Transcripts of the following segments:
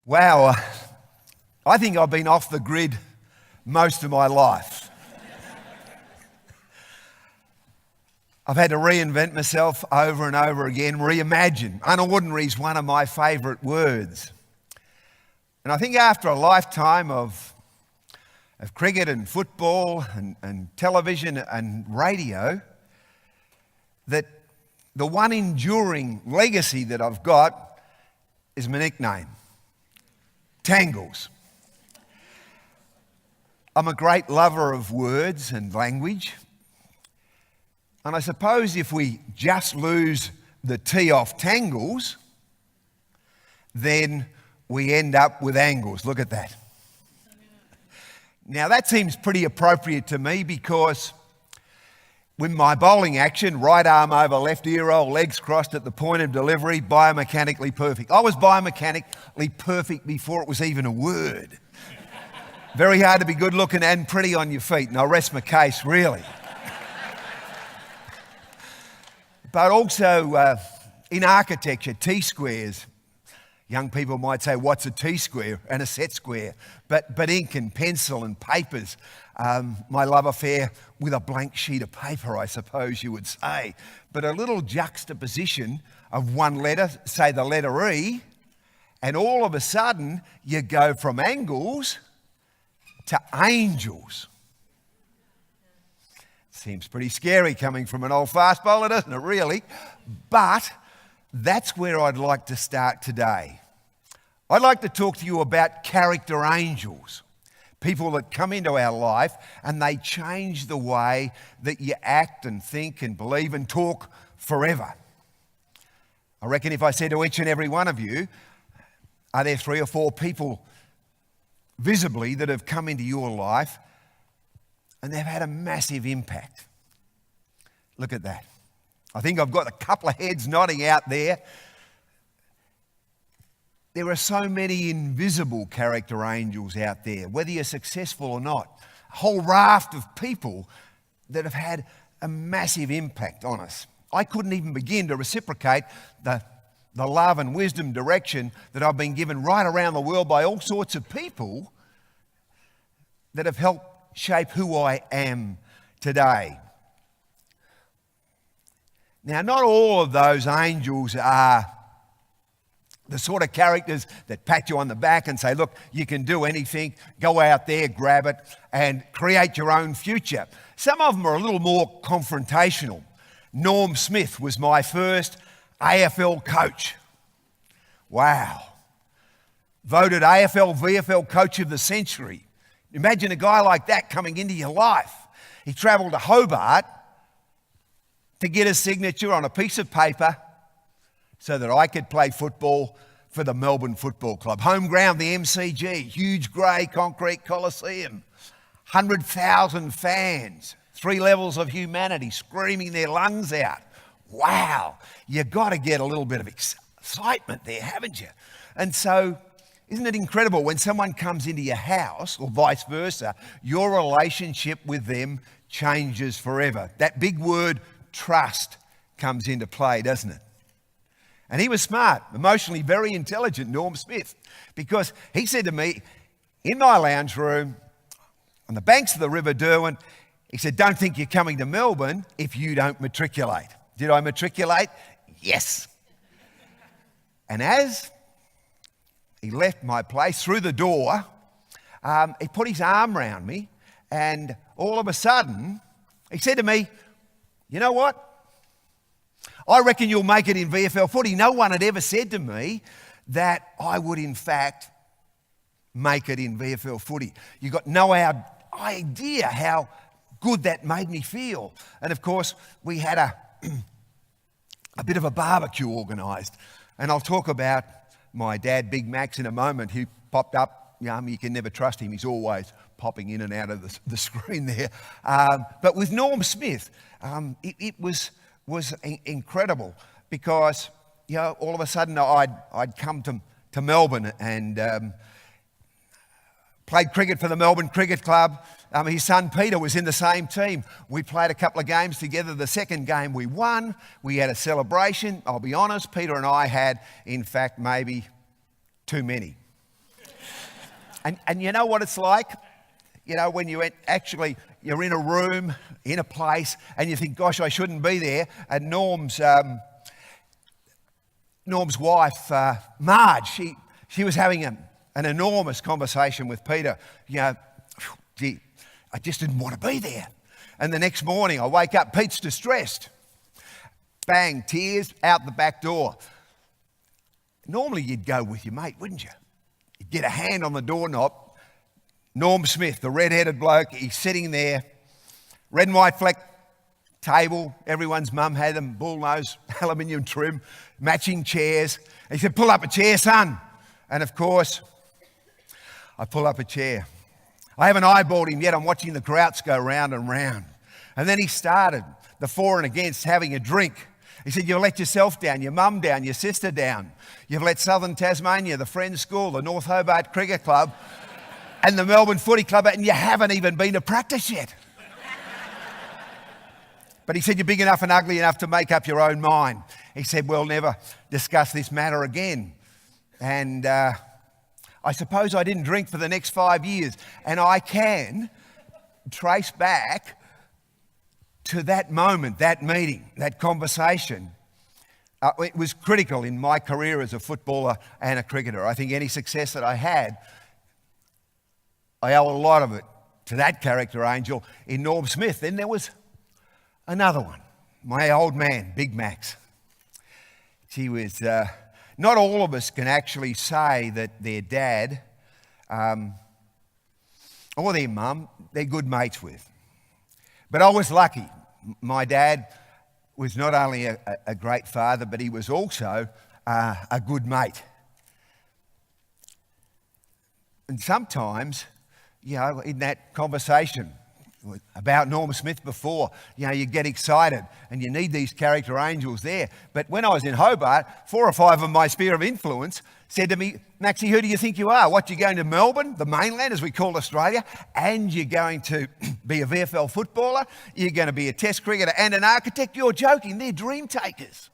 Wow, I think I've been off the grid most of my life. I've had to reinvent myself over and over again, reimagine. Unordinary is one of my favourite words. And I think after a lifetime of cricket and football and television and radio, that the one enduring legacy that I've got is my nickname. Tangles. I'm a great lover of words and language. And I suppose if we just lose the T off tangles, then we end up with angles. Look at that. Now that seems pretty appropriate to me because with my bowling action, right arm over left ear roll, legs crossed at the point of delivery, biomechanically perfect. I was biomechanically perfect before it was even a word. Very hard to be good looking and pretty on your feet, and I rest my case, really. But also in architecture, T-squares. Young people might say, what's a T-square and a set square? But ink and pencil and papers, my love affair with a blank sheet of paper, I suppose you would say. But a little juxtaposition of one letter, say the letter E, and all of a sudden you go from angles to angels. Seems pretty scary coming from an old fast bowler, doesn't it, really? But that's where I'd like to start today. I'd like to talk to you about character angels, people that come into our life and they change the way that you act and think and believe and talk forever. I reckon if I said to each and every one of you, are there 3 or 4 people visibly that have come into your life and they've had a massive impact? Look at that. I think I've got a couple of heads nodding out there. There are so many invisible character angels out there, whether you're successful or not. A whole raft of people that have had a massive impact on us. I couldn't even begin to reciprocate the love and wisdom direction that I've been given right around the world by all sorts of people that have helped shape who I am today. Now, not all of those angels are the sort of characters that pat you on the back and say, look, you can do anything, go out there, grab it, and create your own future. Some of them are a little more confrontational. Norm Smith was my first AFL coach. Wow. Voted AFL, VFL Coach of the Century. Imagine a guy like that coming into your life. He travelled to Hobart to get a signature on a piece of paper so that I could play football for the Melbourne Football Club. Home ground, the MCG, huge grey concrete coliseum, 100,000 fans, 3 levels of humanity screaming their lungs out. Wow, you got to get a little bit of excitement there, haven't you? And so, isn't it incredible when someone comes into your house, or vice versa, your relationship with them changes forever. That big word, trust, comes into play, doesn't it? And he was smart, emotionally very intelligent, Norm Smith, because he said to me, in my lounge room, on the banks of the River Derwent, he said, don't think you're coming to Melbourne if you don't matriculate. Did I matriculate? Yes. And as he left my place through the door, he put his arm around me, and all of a sudden, he said to me, you know what? I reckon you'll make it in VFL footy. No one had ever said to me that I would in fact make it in VFL footy. You got no idea how good that made me feel. And of course, we had a bit of a barbecue organised. And I'll talk about my dad, Big Max, in a moment. He popped up. You can never trust him. He's always popping in and out of the screen there. But with Norm Smith, it was incredible because, all of a sudden I'd come to Melbourne and played cricket for the Melbourne Cricket Club. His son Peter was in the same team. We played a couple of games together. The second game we won. We had a celebration. I'll be honest, Peter and I had, in fact, maybe too many. And you know what it's like? You know, when you're in a room, in a place, and you think, gosh, I shouldn't be there. And Norm's wife, Marge, she was having an enormous conversation with Peter. You know, gee, I just didn't want to be there. And the next morning I wake up, Pete's distressed. Bang, tears out the back door. Normally you'd go with your mate, wouldn't you? You'd get a hand on the doorknob. Norm Smith, the red-headed bloke, he's sitting there, red and white fleck table. Everyone's mum had them, bullnose, aluminium trim, matching chairs. And he said, pull up a chair, son. And of course, I pull up a chair. I haven't eyeballed him yet. I'm watching the grouts go round and round. And then he started the for and against having a drink. He said, you've let yourself down, your mum down, your sister down. You've let Southern Tasmania, the Friends School, the North Hobart Cricket Club, and the Melbourne Footy Club, and you haven't even been to practice yet. But he said, you're big enough and ugly enough to make up your own mind. He said, we'll never discuss this matter again. And I suppose I didn't drink for the next 5 years. And I can trace back to that moment, that meeting, that conversation. It was critical in my career as a footballer and a cricketer. I think any success that I had, I owe a lot of it to that character angel in Norm Smith. Then there was another one, my old man, Big Max. He was, not all of us can actually say that their dad or their mum, they're good mates with. But I was lucky. My dad was not only a great father, but he was also a good mate. And sometimes, you know, in that conversation about Norm Smith before, you know, you get excited and you need these character angels there. But when I was in Hobart, 4 or 5 of my sphere of influence said to me, Maxie, who do you think you are? What, you're going to Melbourne, the mainland as we call Australia, and you're going to be a VFL footballer, you're going to be a test cricketer and an architect? You're joking. They're dream takers.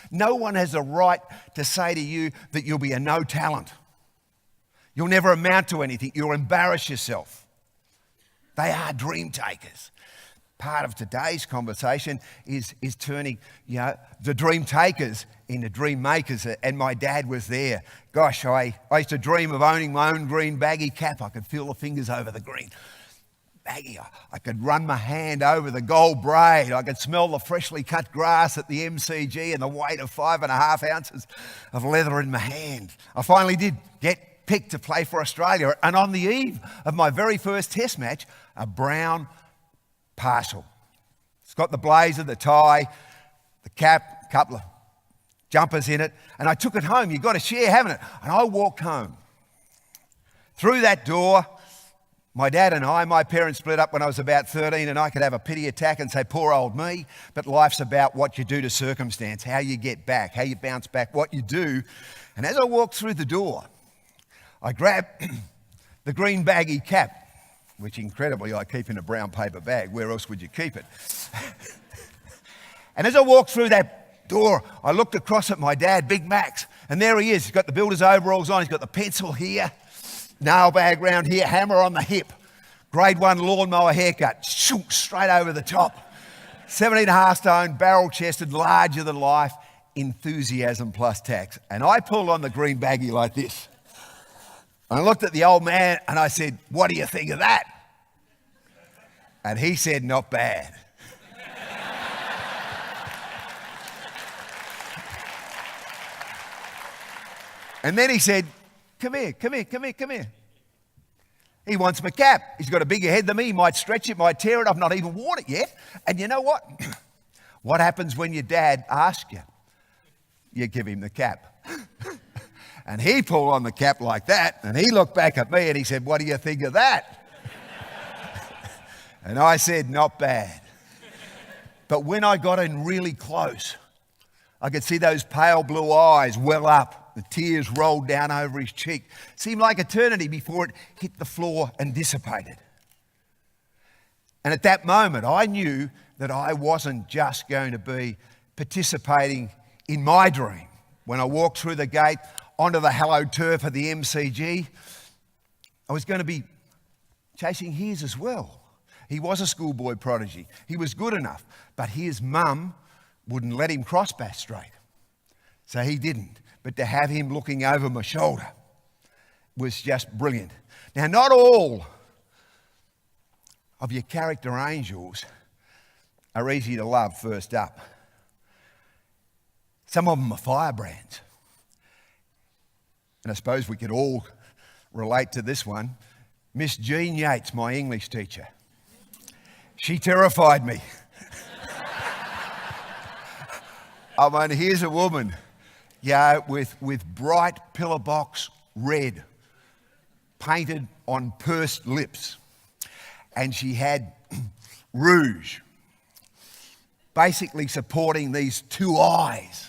No one has a right to say to you that you'll be a no talent. You'll never amount to anything. You'll embarrass yourself. They are dream takers. Part of today's conversation is turning, you know, the dream takers into dream makers. And my dad was there. Gosh, I used to dream of owning my own green baggy cap. I could feel the fingers over the green baggy. I could run my hand over the gold braid. I could smell the freshly cut grass at the MCG and the weight of 5.5 ounces of leather in my hand. I finally did get picked to play for Australia, and on the eve of my very first test match, a brown parcel. It's got the blazer, the tie, the cap, a couple of jumpers in it, and I took it home. You've got to share, haven't it? And I walked home. Through that door, my dad and my parents split up when I was about 13, and I could have a pity attack and say, poor old me, but life's about what you do to circumstance, how you get back, how you bounce back, what you do. And as I walked through the door, I grabbed the green baggy cap, which incredibly I keep in a brown paper bag. Where else would you keep it? And as I walked through that door, I looked across at my dad, Big Max, and there he is. He's got the builder's overalls on. He's got the pencil here, nail bag round here, hammer on the hip, grade 1 lawnmower haircut, straight over the top, 17.5 stone, barrel-chested, larger than life, enthusiasm plus tax. And I pulled on the green baggy like this. I looked at the old man and I said, what do you think of that? And he said, not bad. And then he said, come here. He wants my cap. He's got a bigger head than me. He might stretch it, might tear it. I've not even worn it yet. And you know what? What happens when your dad asks you? You give him the cap. And he pulled on the cap like that, and he looked back at me and he said, what do you think of that? And I said, not bad. But when I got in really close, I could see those pale blue eyes well up. The tears rolled down over his cheek. Seemed like eternity before it hit the floor and dissipated. And at that moment, I knew that I wasn't just going to be participating in my dream. When I walked through the gate onto the hallowed turf of the MCG, I was going to be chasing his as well. He was a schoolboy prodigy. He was good enough, but his mum wouldn't let him cross Bass Strait. So he didn't. But to have him looking over my shoulder was just brilliant. Now, not all of your character angels are easy to love first up. Some of them are firebrands. And I suppose we could all relate to this one. Miss Jean Yates, my English teacher. She terrified me. I mean, here's a woman, with bright pillar box red painted on pursed lips. And she had rouge basically supporting these two eyes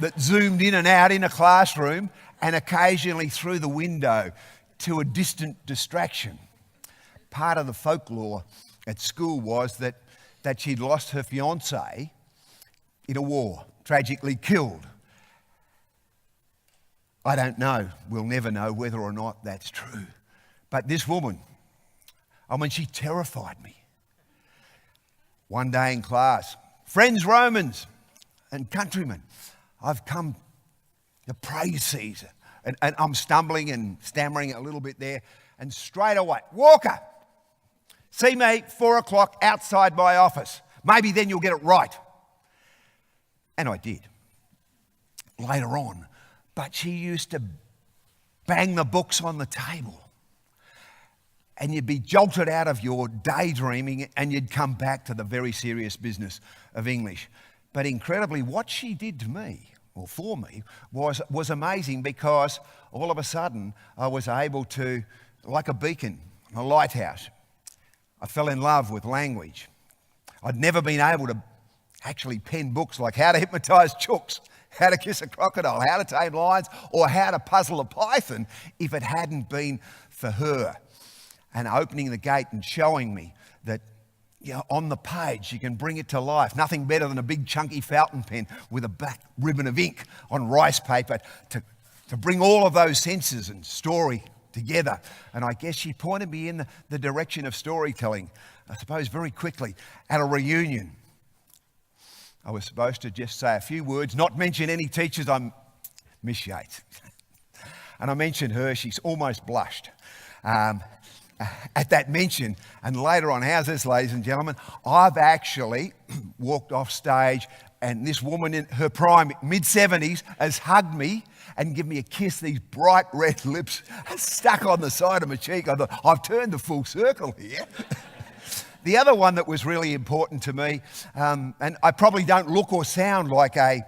that zoomed in and out in a classroom and occasionally through the window to a distant distraction. Part of the folklore at school was that she'd lost her fiancé in a war, tragically killed. I don't know, we'll never know whether or not that's true. But this woman, she terrified me. One day in class, friends Romans and countrymen, I've come to praise season. And I'm stumbling and stammering a little bit there. And straight away, Walker, see me 4 o'clock outside my office. Maybe then you'll get it right. And I did later on. But she used to bang the books on the table. And you'd be jolted out of your daydreaming and you'd come back to the very serious business of English. But incredibly, what she did to me, or for me, was amazing, because all of a sudden I was able to, like a beacon, a lighthouse, I fell in love with language. I'd never been able to actually pen books like How to Hypnotise Chooks, How to Kiss a Crocodile, How to Tame Lions, or How to Puzzle a Python if it hadn't been for her. And opening the gate and showing me that on the page you can bring it to life. Nothing better than a big chunky fountain pen with a black ribbon of ink on rice paper to bring all of those senses and story together. And I guess she pointed me in the direction of storytelling, I suppose very quickly, at a reunion. I was supposed to just say a few words, not mention any teachers. I'm Miss Yates. And I mentioned her, she's almost blushed. At that mention, and later on, how's this, ladies and gentlemen? I've actually walked off stage, and this woman in her prime mid-70s has hugged me and given me a kiss. These bright red lips stuck on the side of my cheek. I thought, I've turned the full circle here. The other one that was really important to me, and I probably don't look or sound like an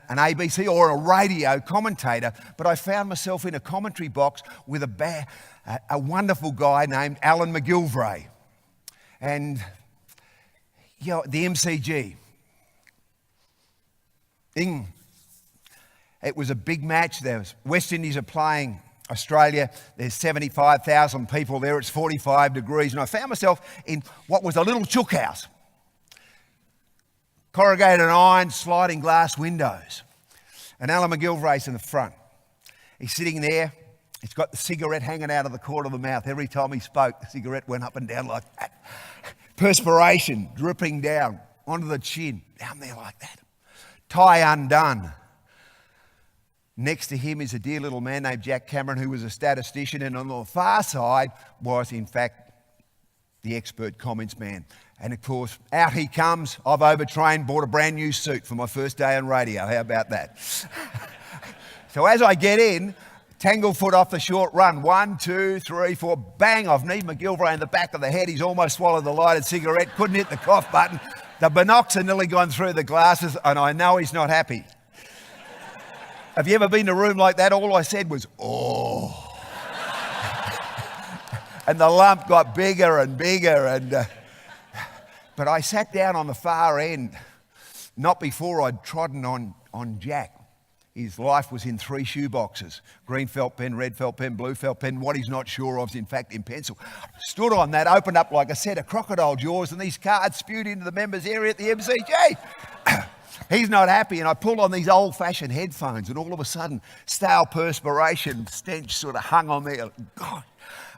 ABC or a radio commentator, but I found myself in a commentary box with a wonderful guy named Alan McGilvray. And the MCG. It was a big match. There was West Indies are playing Australia. There's 75,000 people there. It's 45 degrees. And I found myself in what was a little chook house. Corrugated iron, sliding glass windows. And Alan McGilvray's in the front. He's sitting there. He's got the cigarette hanging out of the corner of the mouth. Every time he spoke, the cigarette went up and down like that. Perspiration dripping down onto the chin, down there like that. Tie undone. Next to him is a dear little man named Jack Cameron, who was a statistician, and on the far side was, in fact, the expert comments man. And of course, out he comes. I've overtrained, bought a brand new suit for my first day on radio. How about that? So as I get in, Tanglefoot off the short run. 1, 2, 3, 4. Bang! I've kneed McGilvray in the back of the head. He's almost swallowed the lighted cigarette. Couldn't hit the cough button. The binocs are nearly gone through the glasses, and I know he's not happy. Have you ever been to a room like that? All I said was, oh. And the lump got bigger and bigger. But I sat down on the far end, not before I'd trodden on Jack. His life was in 3 shoeboxes: green felt pen, red felt pen, blue felt pen. What he's not sure of is, in fact, in pencil. Stood on that, opened up like a set of crocodile jaws, and these cards spewed into the members' area at the MCG. He's not happy, and I pull on these old-fashioned headphones, and all of a sudden, stale perspiration stench sort of hung on me. God,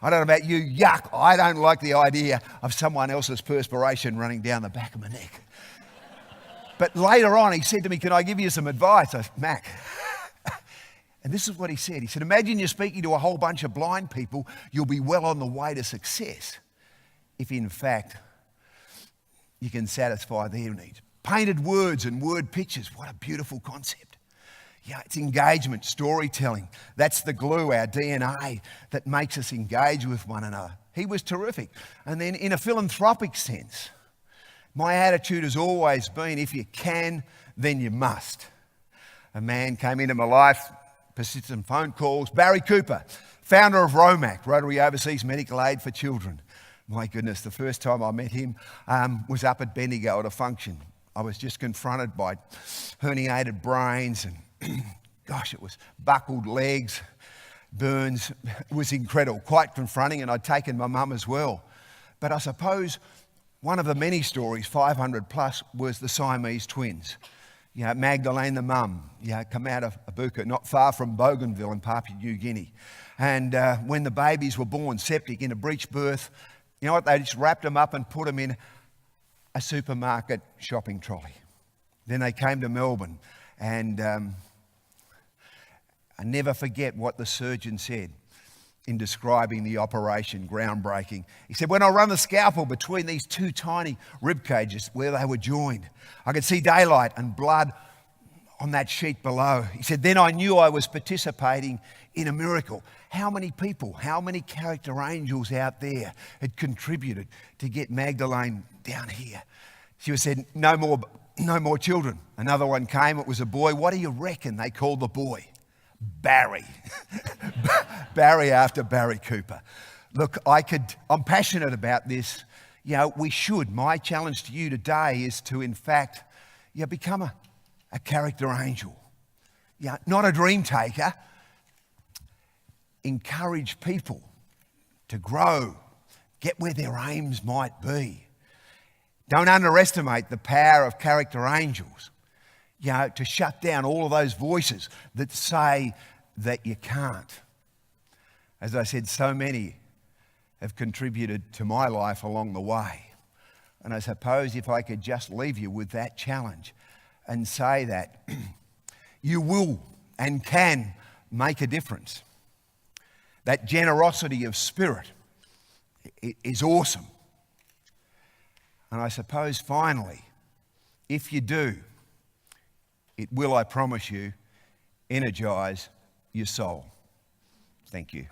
I don't know about you, yuck. I don't like the idea of someone else's perspiration running down the back of my neck. But later on, he said to me, can I give you some advice? I said, Mac. And this is what he said. He said, imagine you're speaking to a whole bunch of blind people. You'll be well on the way to success if, in fact, you can satisfy their needs. Painted words and word pictures. What a beautiful concept. Yeah, it's engagement, storytelling. That's the glue, our DNA, that makes us engage with one another. He was terrific. And then in a philanthropic sense, my attitude has always been, if you can, then you must. A man came into my life, persistent phone calls. Barry Cooper, founder of ROMAC, Rotary Overseas Medical Aid for Children. My goodness, the first time I met him was up at Bendigo at a function. I was just confronted by herniated brains and, gosh, it was buckled legs, burns. It was incredible, quite confronting, and I'd taken my mum as well. But I suppose one of the many stories, 500 plus, was the Siamese twins. You know, Magdalene, the mum, come out of Abuka, not far from Bougainville in Papua New Guinea. And when the babies were born septic in a breech birth, you know what, they just wrapped them up and put them in a supermarket shopping trolley. Then they came to Melbourne, and I never forget what the surgeon said in describing the operation, groundbreaking. He said, when I run the scalpel between these two tiny rib cages where they were joined, I could see daylight and blood on that sheet below. He said, then I knew I was participating in a miracle. How many people, how many character angels out there had contributed to get Magdalene down here? She said, no more children. Another one came, it was a boy. What do you reckon they called the boy? Barry. Barry after Barry Cooper. Look, I'm passionate about this. You know, we should. My challenge to you today is to, in fact, become a character angel. Not a dream taker. Encourage people to grow, get where their aims might be. Don't underestimate the power of character angels, to shut down all of those voices that say that you can't. As I said, so many have contributed to my life along the way. And I suppose if I could just leave you with that challenge and say that you will and can make a difference. That generosity of spirit is awesome. And I suppose finally, if you do, it will, I promise you, energise your soul. Thank you.